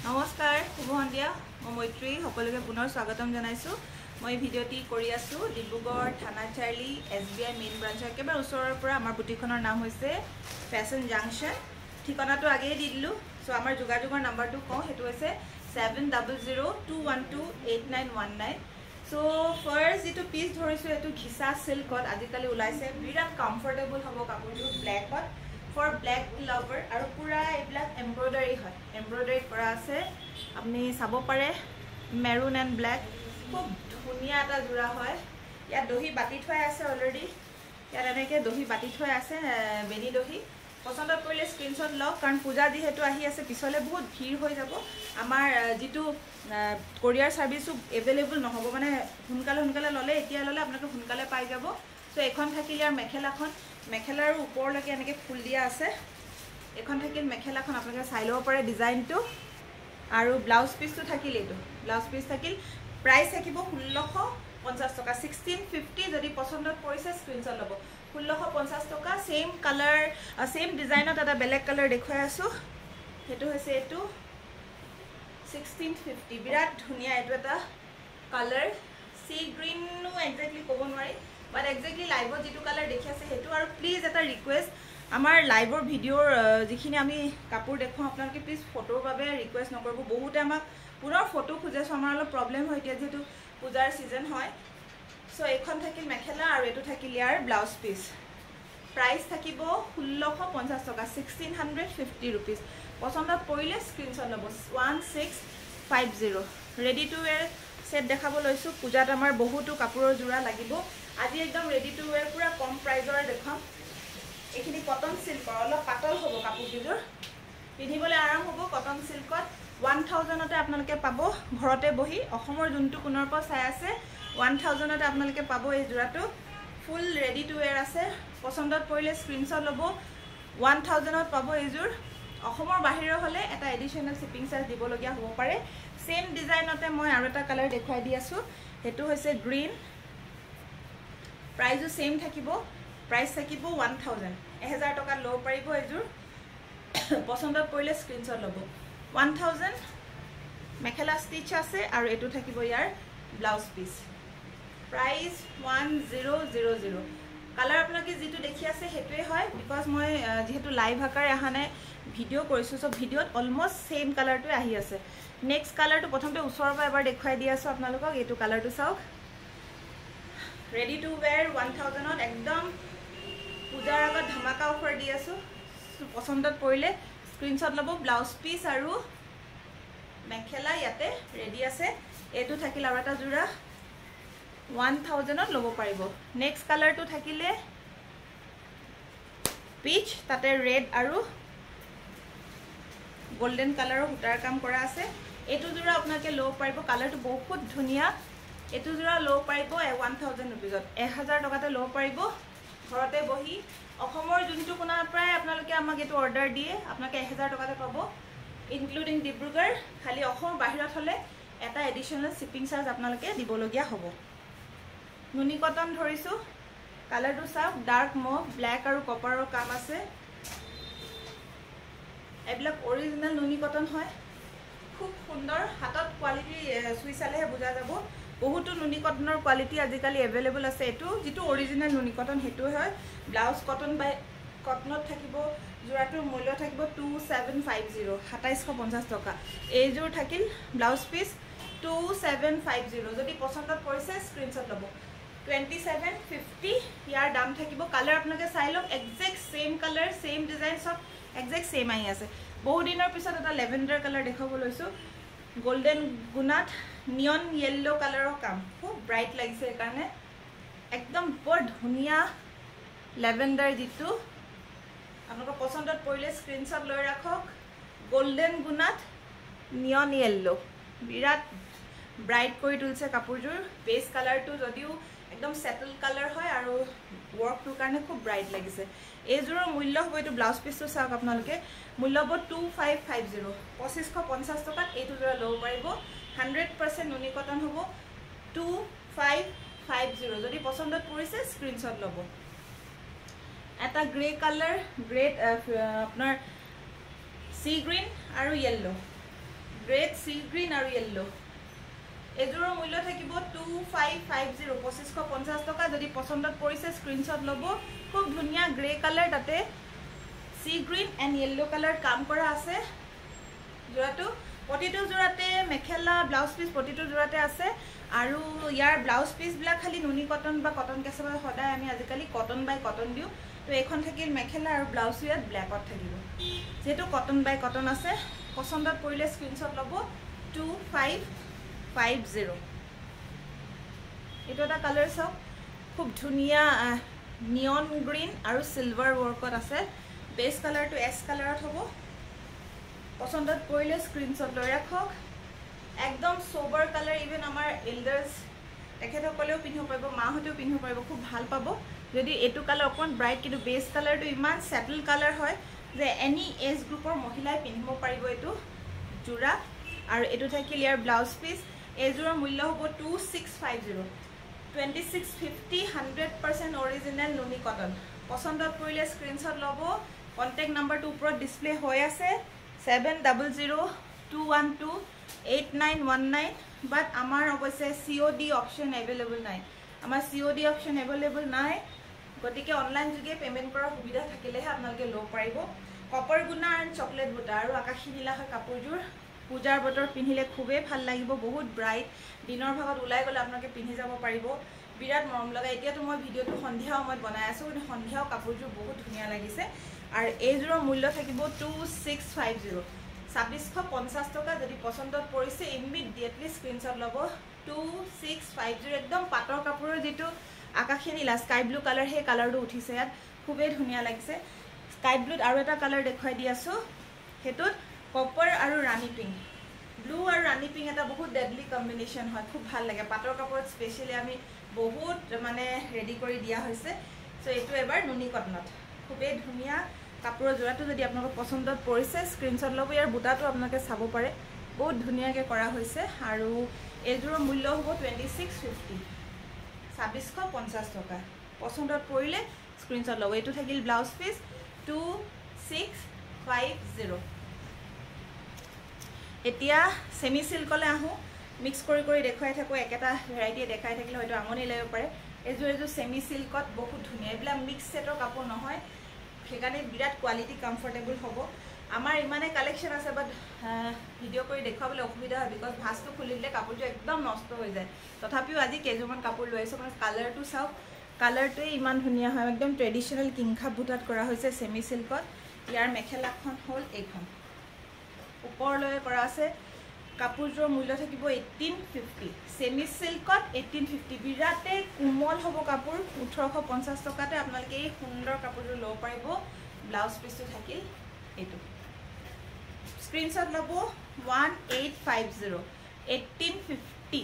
নমস্কাৰ শুভ সন্ধিয়া মই মৈত্ৰী সকলোকে পুনৰ স্বাগতম জনাইছো মই ভিডিঅ'টি কৰি আছো ডিব্ৰুগড় থানা চাৰ্লি SBI মেইন ব্ৰাঞ্চৰ একেবাৰে ওচৰৰ পৰা আমাৰ বুটিখনৰ নাম হৈছে ফেশ্বন জাংচন ঠিকনাটো আগেই দি দিলো সো আমাৰ যোগাযোগৰ নাম্বাৰটো কওঁ হেতু হৈছে 7002128919 সো ফাৰ্স্ট যেটো পিস ধৰিছো এটো ঘিসা সিল্কত আজিকালি ওলাইছে বিৰাট কমফৰ্টেবল হ'ব কাপোৰটো ব্ল্যাকত for black lover আৰু পুৰা এইবিলাক এমব্ৰয়ডাৰী হয় এমব্ৰয়ডাৰী কৰা আছে আপুনি চাব পাৰে মেৰুন এন্ড ব্ল্যাক খুব ধুনিয়া এটা জোৰা হয় ইয়া দহি বাটি থৈ আছে অলৰেডি ইয়াত এনেকে দহি বাটি থৈ আছে বেনি দহি পছন্দ কৰিলে স্ক্ৰিনশ্বট লওক কাৰণ পূজা যিহেতু আহি আছে পিছলে বহুত ভিৰ হৈ যাব আমাৰ যেটো কোৰিয়াৰ সাৰ্ভিসও अवेलेबल নহব মানে হুনকালে ললে এতিয়া ললে আপোনাক হুনকালে পাই যাব সো এখন থাকিলে আর মেখেলাৰ ওপৰলৈকে এনেকে ফুল দিয়া আছে এখন থাকিল মেখেলাখন আপোনালোকে চাই লব পাৰে ডিজাইনটো আৰু ব্লাউজ পিসটো থাকিল এটো ব্লাউজ পিস থাকিল প্ৰাইস থাকিব 1650 টকা 1650 যদি পছন্দত পৰিছে স্ক্ৰিনশ্বট লব 1650 টকা সেম কালাৰ সেম ডিজাইনত এটা বেলেগ কালাৰ দেখুৱাই আছো হেতু হৈছে এটো 1650 বিৰাট ধুনিয়া এটো এটা কালাৰ সি গ্ৰীন নো এক্স্যাক্টলি ক'ব নোৱাৰি But exactly live যেটো কালাৰ দেখি আছে হেতু আৰু প্লিজ এটা ৰিকুৱেষ্ট আমাৰ লাইভৰ ভিডিওৰ যিখিনি আমি কাপোৰ দেখো আপোনালোকে প্লিজ ফটোৰ বাবে ৰিকুৱেষ্ট নকৰিব বহুতে আমাক পুনৰ ফটো খুজে আমাৰ অলপ প্ৰবলেম হয় এতিয়া যেটো পূজাৰ সিজন হয় সো এখন থাকিল মেখেলা আৰু এটো থাকিল ইয়াৰ ব্লাউজ পিস প্ৰাইস থাকিব 1650 টকা 1650 रुपीस পছন্দত পৰিলে স্ক্ৰিনশ্বট লব 1650 ৰেডি টু ওয়্যাৰ সেট দেখাব লৈছো পূজাত আমাৰ বহুতো কাপোৰৰ জোৰা লাগিব আজি একদম ৰেডি টু ওয়্যাৰ পুৰা কম প্ৰাইজৰ দেখাম এখিনি কটন সিল্কৰ অলপ পাতল হ'ব কাপোৰযোৰ পিন্ধিবলৈ আৰাম হ'ব কটন সিল্কত 1000 তে আপোনালোকে পাব ঘৰতে বহি অসমৰ যোনটো কোনৰ পৰা চাই আছে 1000 তে আপোনালোকে পাব এই জোৰাটো ফুল ৰেডি টু ওয়্যাৰ আছে পছন্দত পৰিলে স্ক্ৰিনশ্বট লব 1000 ত পাব এইজোৰ অসমৰ বাহিৰৰ হলে এটা এডিশনাল শিপিং চাৰ্জ দিব লগিয়া হ'ব পাৰে সেম ডিজাইনতে মই আৰু এটা কালাৰ দেখুৱাই দি আছো হেতু হৈছে গ্ৰীন प्राइस सेम থাকিব प्राइस থাকিব 1000 টকা লো পাৰিব এজুৰ পছন্দত পৰিলে স্ক্ৰিনশ্বট লব 1000 মেখেলা স্টিচ আছে আৰু এটো থাকিব ইয়াৰ ব্লাউজ পিস प्राइस 1000 কালাৰ আপোনালোকে যেটো দেখি আছে হেতুৱে হয় বিকজ মই যেহেতু লাইভ আকাৰে আহানে ভিডিও কৰিছো সব ভিডিওত অলমোস্ট সেম কালাৰটো আহি আছে নেক্সট কালাৰটো প্ৰথমতে ওচৰৰ পৰা এবাৰ দেখুৱাই দি আছো আপোনালোকক এটো কালাৰটো চাওক Ready to wear 1000 ত একদম পূজাৰ আগত ধমাকা অফাৰ দি আছো পছন্দত পৰিলে স্ক্ৰিনশ্বট লব ব্লাউজ পিস আৰু মেখেলা ইয়াতে ৰেডি আছে এটো থাকিল আৰু এটা জোৰা 1000 ত লব পাৰিব নেক্সট কালাৰটো থাকিলে পিচ তাতে ৰেড আৰু গোল্ডেন কালাৰৰ হুটাৰ কাম কৰা আছে এটো জোৰা আপোনাকে লব পাৰিব কালাৰটো বহুত ধুনিয়া এটো জোৰা লো পাৰিব 1000 रुपीसত 1000 টকাতে লো পাৰিব ঘৰতে বহি অসমৰ যোনটো কোনাৰ প্ৰায় আপোনালোকে আমাক এটো অৰ্ডাৰ দিয়ে আপোনাকে 1000 টকাতে পাব ইনক্লুডিং ডিব্ৰুগড় খালি অসমৰ বাহিৰত হলে এটা এডিশনাল শিপিং চাৰ্জ আপোনালোকে দিব লগিয়া হ'ব নুনি কটন ধৰিছো কালাৰটো চাওক ডাৰ্ক মভ ব্ল্যাক আৰু কপাৰৰ কাম আছে এইবিলাক অৰিজিনাল নুনি কটন হয় খুব সুন্দৰ হাতত কোৱালিটি সুইচালেহে বুজা যাব বহুতো নুনি কটনৰ কোৱালিটি আজিকালি अवेलेबल আছে এটো যেটো অৰিজিনাল নুনি কটন হেতু হয় ব্লাউজ কটন বাই কটনত থাকিব জোৰাটোৰ মূল্য থাকিব 2750 2750 টকা এইজোৰ থাকিল ব্লাউজ পিস 2750 যদি পছন্দত পৰিছে স্ক্ৰিনশ্বট লব 2750 ইয়াৰ দাম থাকিব কালাৰ আপোনালোকে চাই লওক exact same colour same design সব এক্সাক্ট সেম আহি আছে বহু দিনৰ পিছত এটা লেভেন্ডাৰ কালাৰ দেখাব লৈছো গোল্ডেন গুনাত নিয়ন येलो কালাৰৰ কাম খুব ব্ৰাইট লাগিছে কাৰণে একদম বৰ ধুনিয়া লেভেন্ডাৰ যেটো আপোনালোকৰ পছন্দত পৰিলে স্ক্ৰিনশ্বট লৈ ৰাখক গোল্ডেন গুনাত নিয়ন येलो বিৰাট ব্ৰাইট কৰি তুলছে কাপোৰযোৰ বেস কালাৰটো যদিও একদম সেটল কালাৰ হয় আৰু ওয়াৰ্কটোৰ কাৰণে খুব ব্ৰাইট লাগিছে এইজোৰৰ মূল্য হ'ব এটো ব্লাউজ পিসটো চাওক আপোনালোকে মূল্য হ'ব 2550 2550 টকাত এইটো জোৰা লব পাৰিব 100% নুনি কটন হ'ব 2550 যদি পছন্দত পৰিছে স্ক্ৰিনশ্বট লব এটা গ্ৰে কালাৰ গ্ৰে আপোনাৰ সি গ্ৰীন আৰু yellow গ্ৰেড সি গ্ৰীণ আৰু য়েল্লো এযোৰৰ মূল্য থাকিব 2550 2550 টকা যদি পছন্দত পৰিছে স্ক্ৰিনশ্বট ল'ব খুব ধুনীয়া গ্ৰে কালাৰ তাতে সি গ্ৰীণ এণ্ড য়েল্লো কালাৰ কাম কৰা আছে যোৰাটো প্ৰতিটো যোৰাতে মেখেলা ব্লাউজ পিস প্ৰতিটো যোৰাতে আছে আৰু ইয়াৰ ব্লাউজ পিসবিলাক খালি নুনি কটন বা কটন কেঁচা সদায় আমি আজিকালি কটন বাই কটন দিওঁ তো এখন থাকিল মেখেলা আৰু ব্লাউজ ইয়াত ব্ল্যাকত থাকিব যেটো কটন বাই কটন আছে পছন্দত পৰিলে স্ক্ৰিনশ্বট ল'ব 2550 এটো এটা কালাৰ চাওক খুব ধুনীয়া নিয়ন গ্ৰীণ আৰু সিলভাৰ ওয়াৰ্কত আছে বেস কালাৰটো এছ কালাৰত হ'ব পছন্দত পৰিলে স্ক্ৰিনশ্বট লৈ ৰাখক একদম সোবাৰ কালাৰ ইভেন আমাৰ এল্ডাৰ্স তেখেতসকলেও পিন্ধিব পাৰিব মাহঁতেও পিন্ধিব পাৰিব খুব ভাল পাব যদি এটো কালাৰ অকন ব্ৰাইট কিন্তু বেস কালাৰটো ইমান সেটল কালাৰ হয় যে এনি এজ গ্ৰুপৰ মহিলাই পিন্ধিব পাৰিব এটো জোৰা আৰু এটো থাকিল ইয়াৰ ব্লাউজ পিস এজোৰৰ মূল্য হ'ব 2650 2650 100% অৰিজিনাল নুনি কটন পছন্দত পৰিলে স্ক্ৰিনশ্বট ল'ব কন্টাক্ট নাম্বাৰটো ওপৰত ডিসপ্লে হৈ আছে 7002128919 বাট আমাৰ অৱশ্যে COD অপচন अवेलेबल নাই আমাৰ COD অপচন अवेलेबल নাই গতিকে অনলাইন যোগে পেমেন্ট কৰাৰ সুবিধা থাকিলেহে আপোনালোকে লব পাৰিব কপাৰ গুনা আৰু চকলেট বুটা আৰু আকাশী নীলা হয় কাপোৰযোৰ পূজাৰ বতৰ পিন্ধিলে খুবেই ভাল লাগিব বহুত ব্ৰাইট দিনৰ ভাগত ওলাই গলে আপোনালোকে পিন্ধি যাব পাৰিব বিৰাট মৰম লগা এতিয়াতো মই ভিডিওটো সন্ধিয়া সময়ত বনাই আছো কিন্তু সন্ধিয়াও কাপোৰযোৰ বহুত ধুনীয়া লাগিছে আৰু এইযোৰৰ মূল্য থাকিব 2650 2650 টকা যদি পছন্দত পৰিছে ইমিডিয়েটলি স্ক্ৰিনশ্বট ল'ব 2650 একদম পাটৰ কাপোৰৰ যেটো আকাশী নীলা স্কাই ব্লু কালাৰ হে কালাৰটো উঠিছে ইয়াত খুবেই ধুনীয়া লাগিছে স্কাই ব্লুত আৰু এটা কালাৰ দেখাই দি আছো হেতুত কপাৰ আৰু ৰাণী পিংক ব্লু আৰু ৰাণী পিংক এটা বহুত ডেডলি কম্বিনেশন হয় খুব ভাল লাগে পাটৰ কাপোৰত স্পেশালি আমি বহুত মানে ৰেডি কৰি দিয়া হৈছে সো এটো এবাৰ নুনি কটনত খুবেই ধুনীয়া কাপোৰৰ জোৰাটো যদি আপোনালোকৰ পছন্দত পৰিছে স্ক্ৰিনশ্বট ল'ব ইয়াৰ বুটাটো আপোনালোকে চাব পাৰে বহুত ধুনীয়াকৈ কৰা হৈছে আৰু এযোৰৰ মূল্য হ'ব 2650 2650 টকা পছন্দত পৰিলে স্ক্ৰিনশ্বট ল'ব এটো থাকিল ব্লাউজ পিস 2650 এতিয়া সেমি সিল্কলে আহো মিক্স কৰি দেখাই থাকো একেটা ভেৰাইটি দেখাই থাকিলে হয়তো আমনি লাগিব পাৰে এযোৰ সেমি সিল্কত বহুত ধুনীয়া এবিলা মিক্স সেটৰ কাপোৰ নহয় সেকানে বিৰাট কোৱালিটি কমফৰ্টেবল হ'ব আমাৰ ইমানে কালেকশন আছে বাট ভিডিও কৰি দেখাবলৈ অসুবিধা হয় বিকজ ভাসটো খুলিলে কাপোৰটো একদম নষ্ট হৈ যায় তথাপিও আজি কেজুমান কাপোৰ লৈ আছো মানে কালাৰটো চাওক কালাৰটো ইমান ধুনীয়া হয় একদম ট্ৰেডিশনাল কিংখা বুটাত কৰা হৈছে সেমি সিল্কত ইয়াৰ মেখেলাখন হ'ল এইখন ওপৰলৈ কৰা আছে কাপোৰযোৰ মূল্য থাকিব 1850 সেমি সিল্কত 1850 বিৰাটে কোমল হ'ব কাপোৰ 1850 টকাতে আপোনালোকে এই সুন্দৰ কাপোৰযোৰ ল'ব পাৰিব ব্লাউজ পিসটো থাকিল এটো স্ক্ৰিনশ্বট ল'ব 1850 1850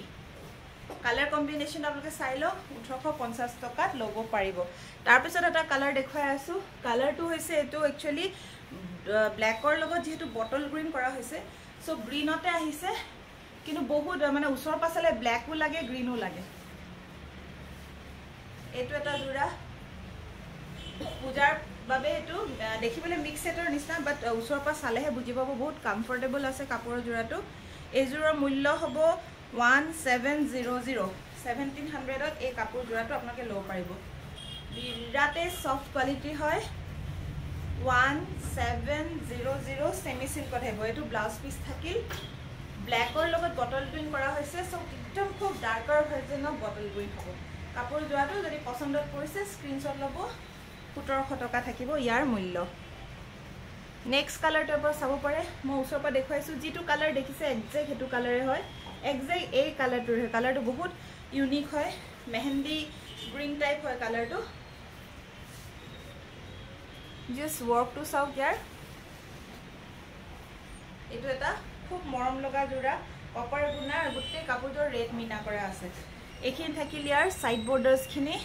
কালাৰ কম্বিনেশন আপোনালোকে চাই লওক 1850 টকাত ল'ব পাৰিব তাৰ পিছত এটা কালাৰ দেখাই আছো কালাৰটো হৈছে এটো একচুয়ালি ব্ল্যাকৰ লগত যেটো বটল গ্ৰীণ কৰা হৈছে সো গ্ৰীনতে আহিছে কিন্তু বহুত মানে উছৰ পাছলে ব্ল্যাকও লাগে গ্ৰীনও লাগে এটো এটা জোৰা পূজাৰ বাবে এটো দেখিবলৈ মিক্স সেটৰ নিচিনা বাট উছৰ পাছ চালেহে বুজি পাব বহুত কমফৰ্টেবল আছে কাপোৰৰ জোৰাটো এযোৰৰ মূল্য হ'ব 1700 1700ত এই কাপোৰ জোৰাটো আপোনালোকে ল'ব পাৰিব বিৰাটে সফট কোৱালিটি হয় 1700 সেমি সিল্কত হ'ব এটো ব্লাউজ পিস থাকিল ব্ল্যাকৰ লগত বটল গ্ৰীণ কৰা হৈছে সো একদম খুব ডাৰ্কাৰ ভাৰ্জন অফ বটল গ্ৰীণ হ'ব কাপোৰ জোৰাটো যদি পছন্দত পৰিছে স্ক্ৰিনশ্বট ল'ব 1700 টকা থাকিব ইয়াৰ মূল্য নেক্সট কালাৰটো পৰা চাব পাৰে মই ওচৰৰ পৰা দেখাইছো যেটো কালাৰ দেখিছে এক্সাক্ট হেতু কালাৰে হয় এক্সাক্ট এই কালাৰটো বহুত ইউনিক হয় মেহেন্দি গ্ৰীণ টাইপ হয় কালাৰটো just work to saw here etu eta khub morom loga jura copper guna ar gutte kapujor red mina kora ase ekhin thakil yar side borders khini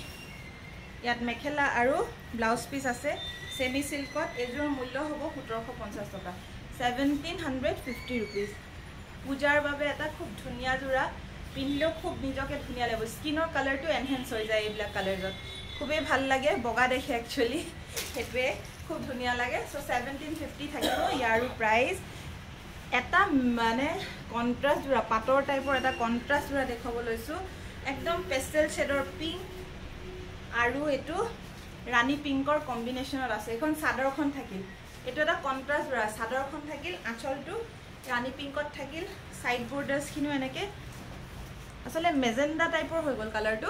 yat mekhela aru blouse piece ase semi silkot ejor mullo hobo 1750 toka 1750 rupees pujar babe eta khub dhunia jura pinlo khub nijoke dhunia lebo skin or color to enhance hoy jay ebla color jot খুবে ভাল লাগে বগা দেখে actually হেতবে খুব ধুনিয়া লাগে so 1750 থাকিব ইয়াৰ price এটা মানে কন্ট্ৰাষ্ট যোৰা পাটৰ টাইপৰ এটা কন্ট্ৰাষ্ট যোৰা দেখাব লৈছো একদম পেষ্টেল শেডৰ পিংক আৰু এটো ৰাণী পিংকৰ কম্বিনেশনত আছে এখন সাদৰখন থাকিল এটো এটা কন্ট্ৰাষ্ট যোৰা সাদৰখন থাকিল আঁচলটো ৰাণী পিংকত থাকিল সাইড বৰ্ডাৰ্স খিনো এনেকে আসলে মেজেন্ডা টাইপৰ হৈ গল কালাৰটো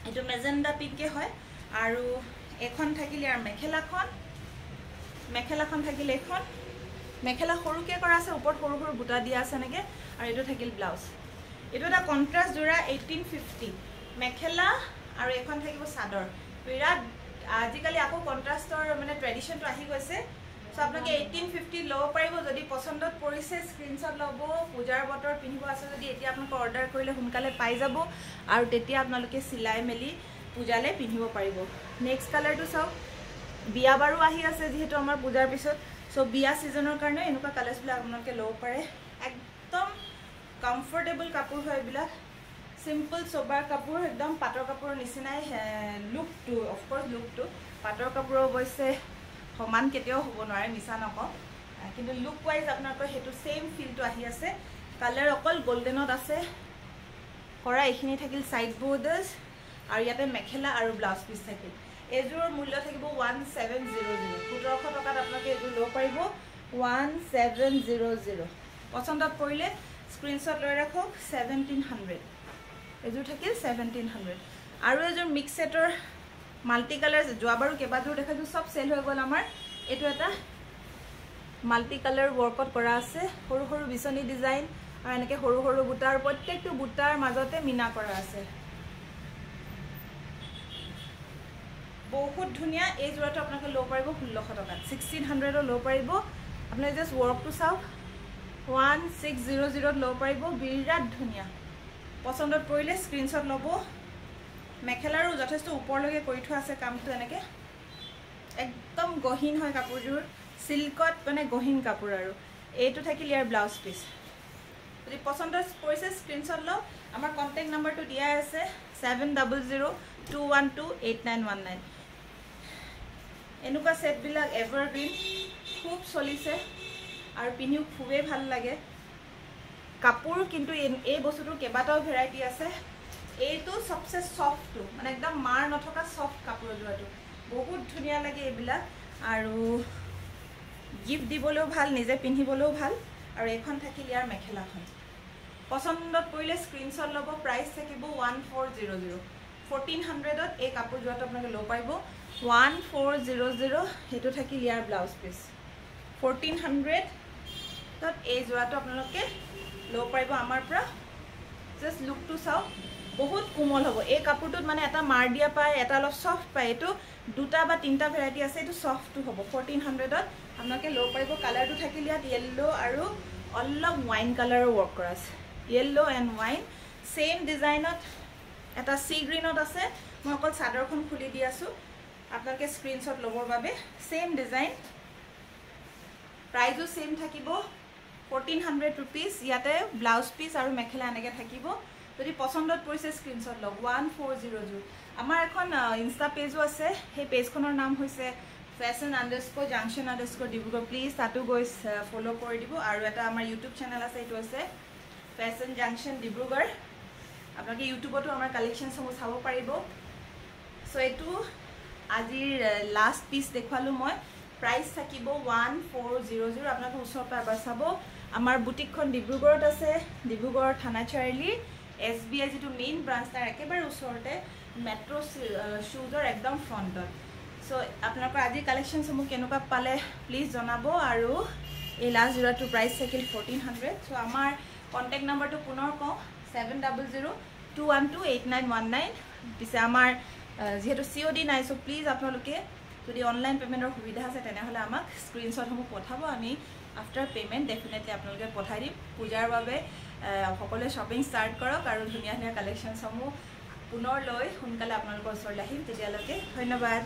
এটো মেজেন্ডা পিংকে হয় আৰু এখন থাকিল ইয়াৰ মেখেলাখন থাকিল এখন মেখেলা সৰুকে কৰা আছে ওপৰত সৰু সৰু বুটা দিয়া আছে নেকে আৰু এটো থাকিল ব্লাউজ এটো এটা কন্ট্ৰাষ্ট যোৰা 1850 মেখেলা আৰু এখন থাকিব সাদৰ বিৰাট আজিকালি আকৌ কন্ট্ৰাষ্টৰ মানে ট্ৰেডিশনটো আহি গৈছে সো আপোনাকে 1850 লব পাৰিব যদি পছন্দত পৰিছে স্ক্ৰিনশ্বট লব পূজাৰ বতৰ পিনিব আছে যদি এতিয়া আপোনাক অৰ্ডাৰ কৰিলে সোনকালে পাই যাব আৰু তেতিয়া আপোনালোকে সিলাই মেলি পূজালে পিনিব পাৰিব নেক্সট কালাৰটো চাও বিয়া বাৰো আহি আছে যেহেতু আমাৰ পূজাৰ পিছত সো বিয়া সিজনৰ কাৰণে এনেকুৱা কালাৰ্স বিলাক আপোনালোকে লব পাৰে একদম কমফৰ্টেবল কাপোৰ হয় বিলাক সিম্পল সোবাৰ কাপোৰ একদম পাটৰ কাপোৰৰ নিচিনাই লুকটো অফ কোৰ্স লুকটো পাটৰ কাপোৰৰ অৱশ্যে সমান কেতিয়াও হ'ব নোৱাৰে মিছা নকওঁ কিন্তু লুক ওয়াইজ আপোনালোকৰ হেতু সেম ফিলটো আহি আছে কালাৰ অকল গোল্ডেনত আছে কৰা এখিনি থাকিল সাইড বৰ্ডাৰ্স আৰু ইয়াতে মেখেলা আৰু ব্লাউজ পিস থাকিল এজোৰ মূল্য থাকিব 1700 1700 টকাত আপোনালোকে এজোৰ লব পাৰিব 1700 পছন্দত পৰিলে স্ক্ৰিনশ্বট লৈ ৰাখক 1700 এজোৰ থাকিল 1700 আৰু এজোৰ মিক্স সেটৰ মাল্টি কালাৰ যোৱাবাৰো কেবাজোৰ দেখাইছো সব সেল হৈ গল আমাৰ এটো এটা মাল্টি কালাৰ ওয়াৰ্কত কৰা আছে সৰু সৰু বিছনি ডিজাইন আৰু এনেকে সৰু সৰু বুটাৰ প্ৰত্যেকটো বুটাৰ মাজতে মিনা কৰা আছে বহুত ধুনিয়া এই জোৰাটো আপোনালোকে লব পাৰিব 1600 টকাত 1600 লব পাৰিব আপোনালোকে জাস্ট ওয়াৰ্কটো চাওক 1600 লব পাৰিব বিৰাট ধুনিয়া পছন্দত পৰিলে স্ক্ৰিনশ্বট লব মেখেলাৰো যথেষ্ট ওপৰলৈকে কৰি থোৱা আছে কামটো এনেকে একদম গহীন হয় কাপোৰজোৰ সিল্কত মানে গহীন কাপোৰ আৰু এইটো থাকিল ইয়াৰ ব্লাউজ পিস যদি পছন্দত পৰিছে স্ক্ৰিনশ্বট লওক আমাৰ কন্টাক্ট নম্বৰটো দিয়া আছে 7002128919 এনেকুৱা সেট বিলাক এভাৰগ্ৰীন খুব চলিছে আৰু পিনিও খুবেই ভাল লাগে কাপোৰ কিন্তু এই বস্তুটো কেবাটাও ভেৰাইটি আছে এইটো সবচে সফটটো মানে একদম মাৰ নথকা সফট কাপোৰ যোৱাটো বহুত ধুনিয়া লাগে এইবিলাক আৰু গিফট দিবলৈও ভাল নিজে পিন্ধিবলৈও ভাল আৰু এখন থাকিল ইয়াৰ মেখেলাখন পছন্দত পৰিলে স্ক্ৰিনশ্বট লব প্ৰাইস থাকিব 1400 1400ত এই কাপোৰ যোৱাটো আপোনালোকে লব পাৰিব 1400 হেতু থাকিল ইয়াৰ ব্লাউজ পিস 1400 তত এই যোৱাটো আপোনালোকে লব পাৰিব আমাৰ পৰা জাস্ট লুকটো চাও বহুত কোমল হ'ব এই কাপোৰটোত মানে এটা মাৰ দিয়া পায় এটা অলপ সফট পায় এটো দুটা বা তিনটা ভেৰাইটি আছে এটো সফটটো হ'ব 1400ত আপোনালোকে লব পাৰিব কালাৰটো থাকিল ইয়াত ইয়েলো আৰু অলপ ওয়াইন কালাৰৰ ওয়াৰ্ক কৰা আছে ইয়েলো এন্ড ওয়াইন সেম ডিজাইনত এটা সি গ্ৰীনত আছে মই অকল সাদৰখন খুলি দি আছো আপোনালোকে স্ক্ৰিনশ্বট লবৰ বাবে সেম ডিজাইন প্ৰাইসও সেম থাকিব 1400 rupees ইয়াতে ব্লাউজ পিস আৰু মেখেলা এনেকে থাকিব যদি পছন্দত পৰিছে স্ক্ৰিনশ্বট লওক 1400 আমাৰ এখন ইনষ্টা পেজও আছে সেই পেজখনৰ নাম হৈছে fashion_junction_ডিব্ৰুগড় প্লিজ তাতো গৈ ফলো কৰি দিব আৰু এটা আমাৰ ইউটিউব চেনেল আছে এটো আছে fashion junction ডিব্ৰুগড় আপোনালোকে ইউটিউবতো আমাৰ কালেকশন সব চাব পাৰিব সো এটো আজিৰ লাষ্ট পিস দেখুৱালো মই প্ৰাইস থাকিব 1400 আপোনালোকে ওচৰৰ পৰা এবাৰ চাব আমাৰ বুটিকখন ডিব্ৰুগড়ত আছে ডিব্ৰুগড় থানা চাৰিআলি SBI যেটো মেইন ব্ৰাঞ্চ তাৰ একেবাৰে ওচৰতে মেট্ৰো শুজৰ একদম ফ্ৰন্টত সো আপোনালোকৰ আজি কালেকশন সব কেনেকুৱা পালে প্লিজ জনাব আৰু এই লাষ্ট জোৰাটো প্ৰাইস থাকিল 1400 সো আমাৰ কন্টাক্ট নম্বৰটো পুনৰ কওঁ 7002128919 পিছে আমাৰ যেহেতু COD নাই সো প্লিজ আপোনালোকে যদি অনলাইন পেমেন্টৰ সুবিধা আছে তেনেহলে আমাক স্ক্ৰিনশ্বট সমূহ পঠাব আমি আফটাৰ পেমেন্ট ডেফিনেটলি আপোনালোকে পঠাই দিম পূজাৰ বাবে সকলোৱে শপিং স্টাৰ্ট কৰক আৰু ধুনিয়া ধুনিয়া কালেকশন সমূহ পুনৰ লৈ সোনকালে আপোনালোকৰ ওচৰলৈ আহিম তেতিয়ালৈকে ধন্যবাদ